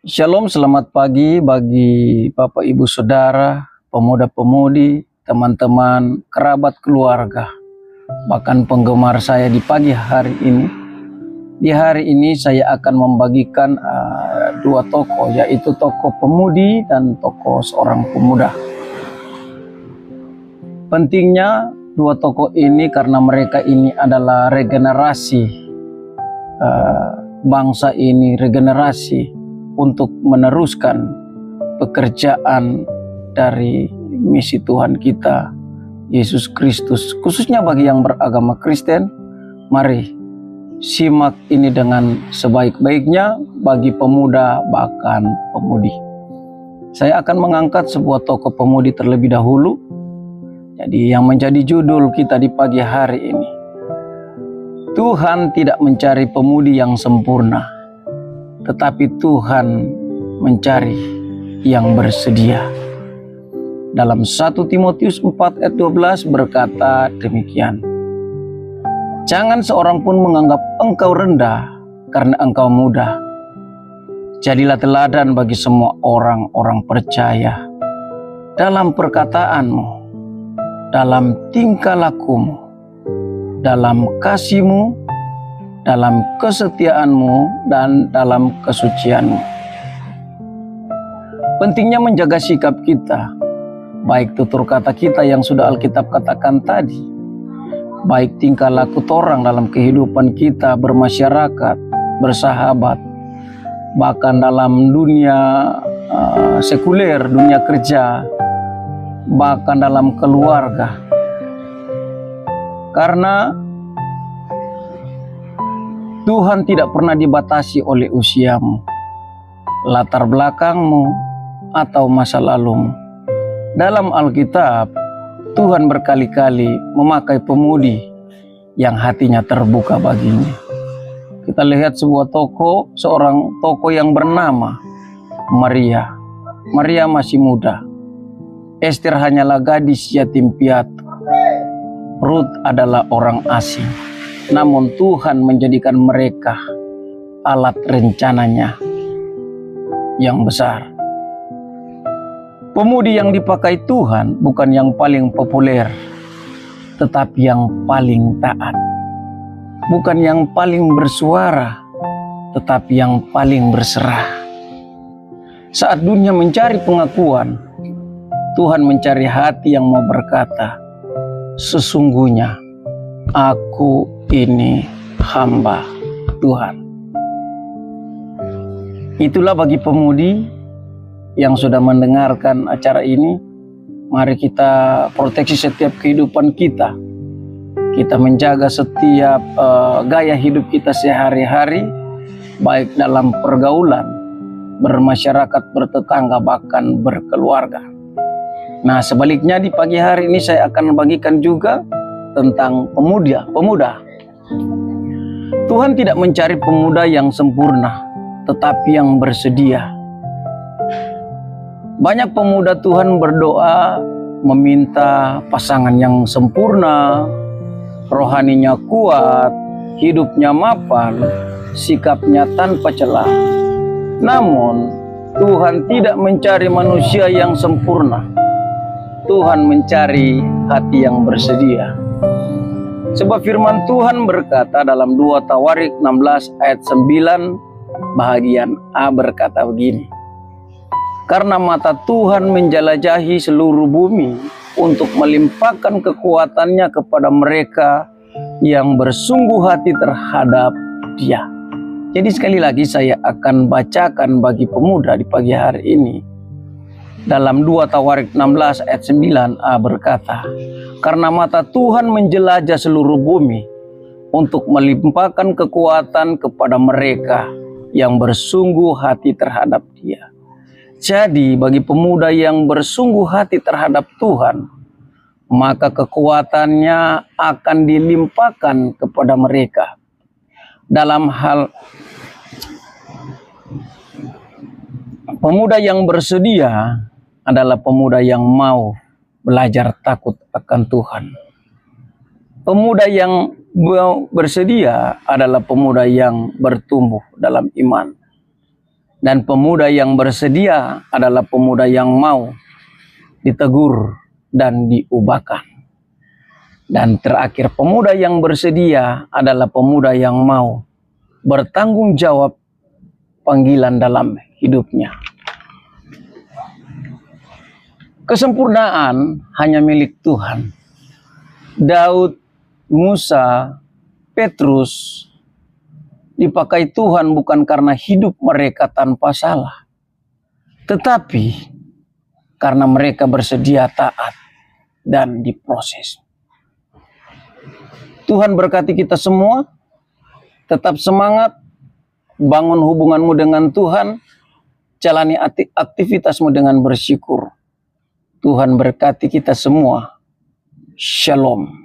Shalom, selamat pagi bagi Bapak Ibu Saudara, pemuda-pemudi, teman-teman, kerabat keluarga, bahkan penggemar saya di pagi hari ini. Di hari ini saya akan membagikan dua tokoh, yaitu tokoh pemudi dan tokoh seorang pemuda. Pentingnya dua tokoh ini karena mereka ini adalah regenerasi bangsa ini, regenerasi untuk meneruskan pekerjaan dari misi Tuhan kita, Yesus Kristus. Khususnya bagi yang beragama Kristen, mari simak ini dengan sebaik-baiknya bagi pemuda bahkan pemudi. Saya akan mengangkat sebuah tokoh pemudi terlebih dahulu. Jadi yang menjadi judul kita di pagi hari ini, Tuhan tidak mencari pemudi yang sempurna, tetapi Tuhan mencari yang bersedia. Dalam 1 Timotius 4 ayat 12 berkata demikian, jangan seorang pun menganggap engkau rendah karena engkau muda. Jadilah teladan bagi semua orang-orang percaya dalam perkataanmu, dalam tingkah lakumu, dalam kasihmu, dalam kesetiaanmu, dan dalam kesucianmu. Pentingnya menjaga sikap kita, baik tutur kata kita yang sudah Alkitab katakan tadi, baik tingkah laku orang dalam kehidupan kita bermasyarakat, bersahabat, bahkan dalam dunia sekuler, dunia kerja, bahkan dalam keluarga. Karena Tuhan tidak pernah dibatasi oleh usiamu, latar belakangmu, atau masa lalumu. Dalam Alkitab, Tuhan berkali-kali memakai pemudi yang hatinya terbuka baginya. Kita lihat seorang tokoh yang bernama Maria. Maria masih muda. Ester hanyalah gadis yatim piatu. Ruth adalah orang asing. Namun Tuhan menjadikan mereka alat rencananya yang besar. Pemudi yang dipakai Tuhan bukan yang paling populer, tetapi yang paling taat. Bukan yang paling bersuara, tetapi yang paling berserah. Saat dunia mencari pengakuan, Tuhan mencari hati yang mau berkata, sesungguhnya aku ini hamba Tuhan. Itulah bagi pemudi yang sudah mendengarkan acara ini. Mari kita proteksi setiap kehidupan kita. Kita menjaga setiap gaya hidup kita sehari-hari, baik dalam pergaulan, bermasyarakat, bertetangga, bahkan berkeluarga. Nah, sebaliknya di pagi hari ini saya akan bagikan juga tentang pemuda. Tuhan tidak mencari pemuda yang sempurna, tetapi yang bersedia. Banyak pemuda Tuhan berdoa meminta pasangan yang sempurna, rohaninya kuat, hidupnya mapan, sikapnya tanpa celah. Namun Tuhan tidak mencari manusia yang sempurna. Tuhan mencari hati yang bersedia. Sebab firman Tuhan berkata dalam 2 Tawarik 16 ayat 9 bahagian A berkata begini, karena mata Tuhan menjelajahi seluruh bumi untuk melimpahkan kekuatannya kepada mereka yang bersungguh hati terhadap Dia. Jadi sekali lagi saya akan bacakan bagi pemuda di pagi hari ini. Dalam 2 Tawarik 16 ayat 9a berkata, karena mata Tuhan menjelajah seluruh bumi untuk melimpahkan kekuatan kepada mereka yang bersungguh hati terhadap Dia. Jadi bagi pemuda yang bersungguh hati terhadap Tuhan, maka kekuatannya akan dilimpahkan kepada mereka. Dalam hal pemuda yang bersedia adalah pemuda yang mau belajar takut akan Tuhan. Pemuda yang bersedia adalah pemuda yang bertumbuh dalam iman. Dan pemuda yang bersedia adalah pemuda yang mau ditegur dan diubahkan. Dan terakhir, pemuda yang bersedia adalah pemuda yang mau bertanggung jawab panggilan dalam hidupnya. Kesempurnaan hanya milik Tuhan. Daud, Musa, Petrus dipakai Tuhan bukan karena hidup mereka tanpa salah, tetapi karena mereka bersedia taat dan diproses. Tuhan berkati kita semua, tetap semangat, bangun hubunganmu dengan Tuhan, jalani aktivitasmu dengan bersyukur. Tuhan berkati kita semua. Shalom.